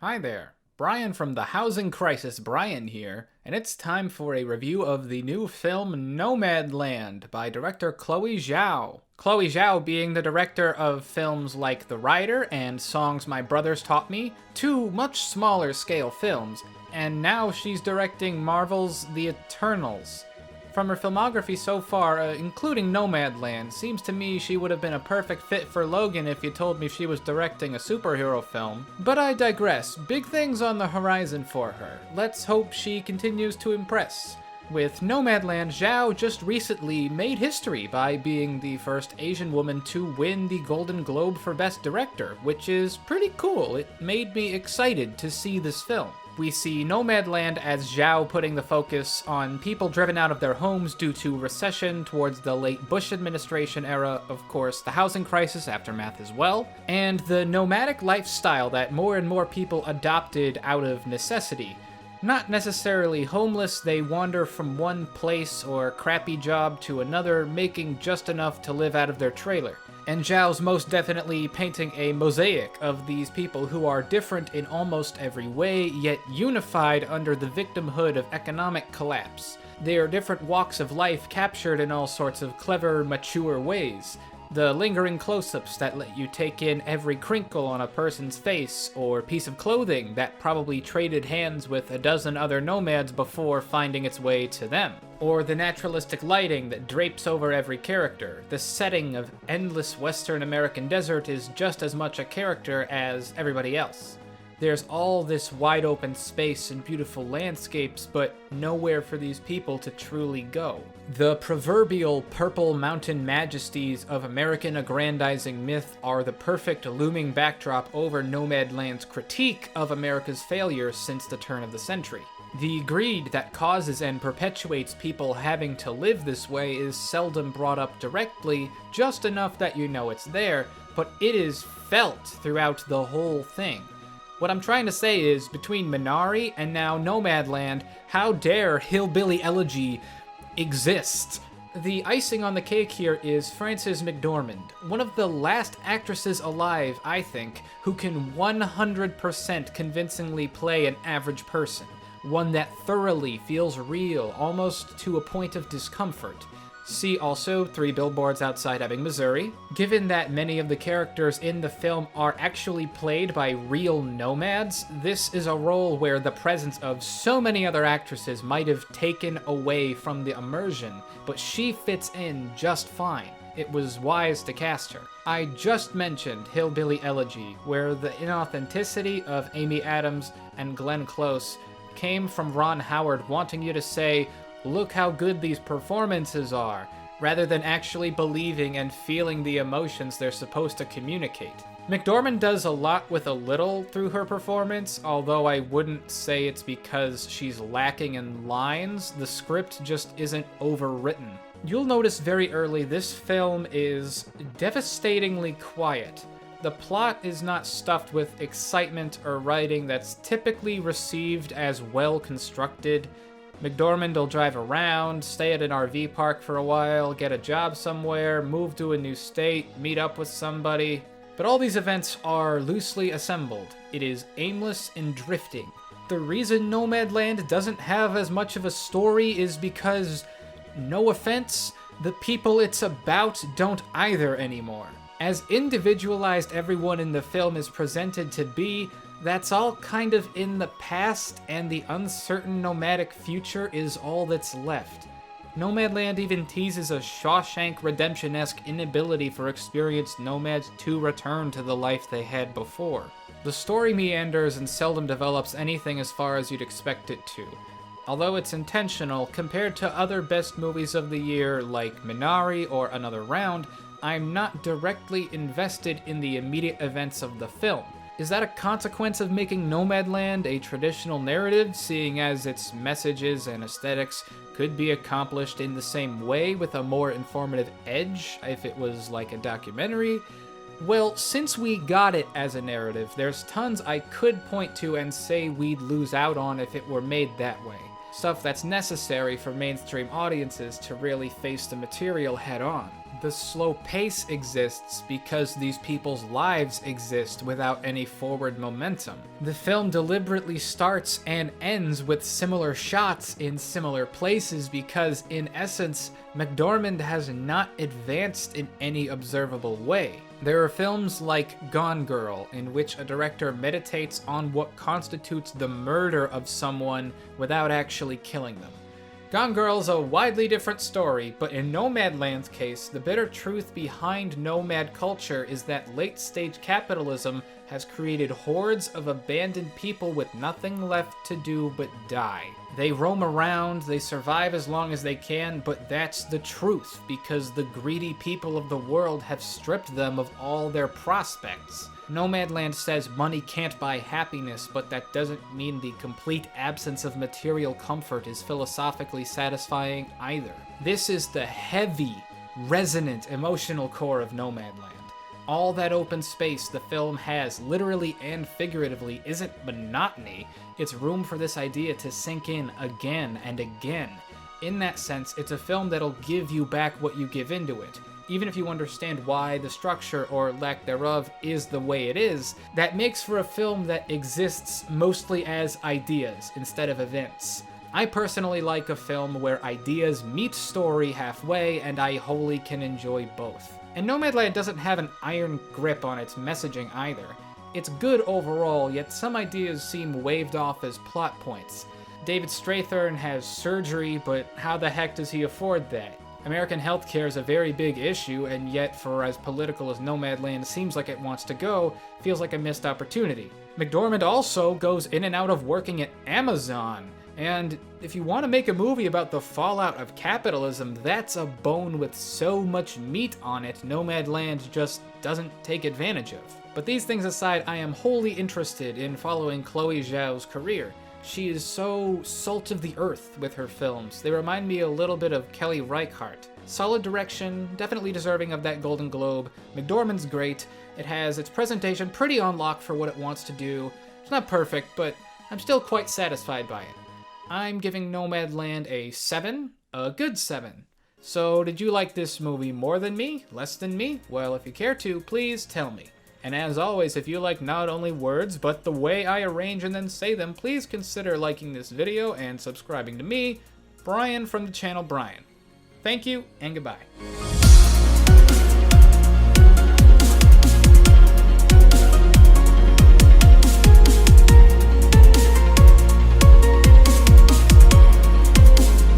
Hi there, Brian from the Housing Crisis Brian here, and it's time for a review of the new film Nomadland by director Chloe Zhao. Chloe Zhao being the director of films like The Rider and Songs My Brothers Taught Me, two much smaller scale films, and now she's directing Marvel's The Eternals. From her filmography so far, including Nomadland, seems to me she would have been a perfect fit for Logan if you told me she was directing a superhero film. But I digress. Big things on the horizon for her. Let's hope she continues to impress. With Nomadland, Zhao just recently made history by being the first Asian woman to win the Golden Globe for Best Director, which is pretty cool. It made me excited to see this film. We see Nomadland as Zhao putting the focus on people driven out of their homes due to recession towards the late Bush administration era, of course, the housing crisis aftermath as well, and the nomadic lifestyle that more and more people adopted out of necessity. Not necessarily homeless, they wander from one place or crappy job to another, making just enough to live out of their trailer. And Zhao's most definitely painting a mosaic of these people who are different in almost every way, yet unified under the victimhood of economic collapse. They are different walks of life captured in all sorts of clever, mature ways. The lingering close-ups that let you take in every crinkle on a person's face, or piece of clothing that probably traded hands with a dozen other nomads before finding its way to them. Or the naturalistic lighting that drapes over every character. The setting of endless Western American desert is just as much a character as everybody else. There's all this wide open space and beautiful landscapes, but nowhere for these people to truly go. The proverbial purple mountain majesties of American aggrandizing myth are the perfect looming backdrop over Nomadland's critique of America's failures since the turn of the century. The greed that causes and perpetuates people having to live this way is seldom brought up directly, just enough that you know it's there, but it is felt throughout the whole thing. What I'm trying to say is, between Minari and now Nomadland, how dare Hillbilly Elegy exist? The icing on the cake here is Frances McDormand, one of the last actresses alive, I think, who can 100% convincingly play an average person. One that thoroughly feels real, almost to a point of discomfort. See also 3 Billboards Outside Ebbing, Missouri. Given that many of the characters in the film are actually played by real nomads, this is a role where the presence of so many other actresses might have taken away from the immersion, but she fits in just fine. It was wise to cast her. I just mentioned Hillbilly Elegy, where the inauthenticity of Amy Adams and Glenn Close came from Ron Howard wanting you to say, "Look how good these performances are," rather than actually believing and feeling the emotions they're supposed to communicate. McDormand does a lot with a little through her performance, although I wouldn't say it's because she's lacking in lines. The script just isn't overwritten. You'll notice very early this film is devastatingly quiet. The plot is not stuffed with excitement or writing that's typically received as well constructed. McDormand will drive around, stay at an RV park for a while, get a job somewhere, move to a new state, meet up with somebody. But all these events are loosely assembled. It is aimless and drifting. The reason Nomadland doesn't have as much of a story is because, no offense, the people it's about don't either anymore. As individualized everyone in the film is presented to be, that's all kind of in the past, and the uncertain nomadic future is all that's left. Nomadland even teases a Shawshank Redemption-esque inability for experienced nomads to return to the life they had before. The story meanders and seldom develops anything as far as you'd expect it to. Although it's intentional, compared to other best movies of the year like Minari or Another Round, I'm not directly invested in the immediate events of the film. Is that a consequence of making Nomadland a traditional narrative, seeing as its messages and aesthetics could be accomplished in the same way with a more informative edge if it was like a documentary? Well, since we got it as a narrative, there's tons I could point to and say we'd lose out on if it were made that way. Stuff that's necessary for mainstream audiences to really face the material head on. The slow pace exists because these people's lives exist without any forward momentum. The film deliberately starts and ends with similar shots in similar places because, in essence, McDormand has not advanced in any observable way. There are films like Gone Girl, in which a director meditates on what constitutes the murder of someone without actually killing them. Gone Girl's a widely different story, but in Nomadland's case, the bitter truth behind nomad culture is that late-stage capitalism has created hordes of abandoned people with nothing left to do but die. They roam around, they survive as long as they can, but that's the truth, because the greedy people of the world have stripped them of all their prospects. Nomadland says money can't buy happiness, but that doesn't mean the complete absence of material comfort is philosophically satisfying either. This is the heavy, resonant, emotional core of Nomadland. All that open space the film has, literally and figuratively, isn't monotony. It's room for this idea to sink in again and again. In that sense, it's a film that'll give you back what you give into it. Even if you understand why the structure, or lack thereof, is the way it is, that makes for a film that exists mostly as ideas instead of events. I personally like a film where ideas meet story halfway, and I wholly can enjoy both. And Nomadland doesn't have an iron grip on its messaging either. It's good overall, yet some ideas seem waved off as plot points. David Strathairn has surgery, but how the heck does he afford that? American healthcare is a very big issue, and yet, for as political as Nomadland seems like it wants to go, feels like a missed opportunity. McDormand also goes in and out of working at Amazon, and if you want to make a movie about the fallout of capitalism, that's a bone with so much meat on it Nomadland just doesn't take advantage of. But these things aside, I am wholly interested in following Chloe Zhao's career. She is so salt of the earth with her films. They remind me a little bit of Kelly Reichardt. Solid direction, definitely deserving of that Golden Globe. McDormand's great. It has its presentation pretty on lock for what it wants to do. It's not perfect, but I'm still quite satisfied by it. I'm giving Nomadland a 7, a good 7. So did you like this movie more than me? Less than me? Well, if you care to, please tell me. And as always, if you like not only words, but the way I arrange and then say them, please consider liking this video and subscribing to me, Brian from the channel Brian. Thank you, and goodbye.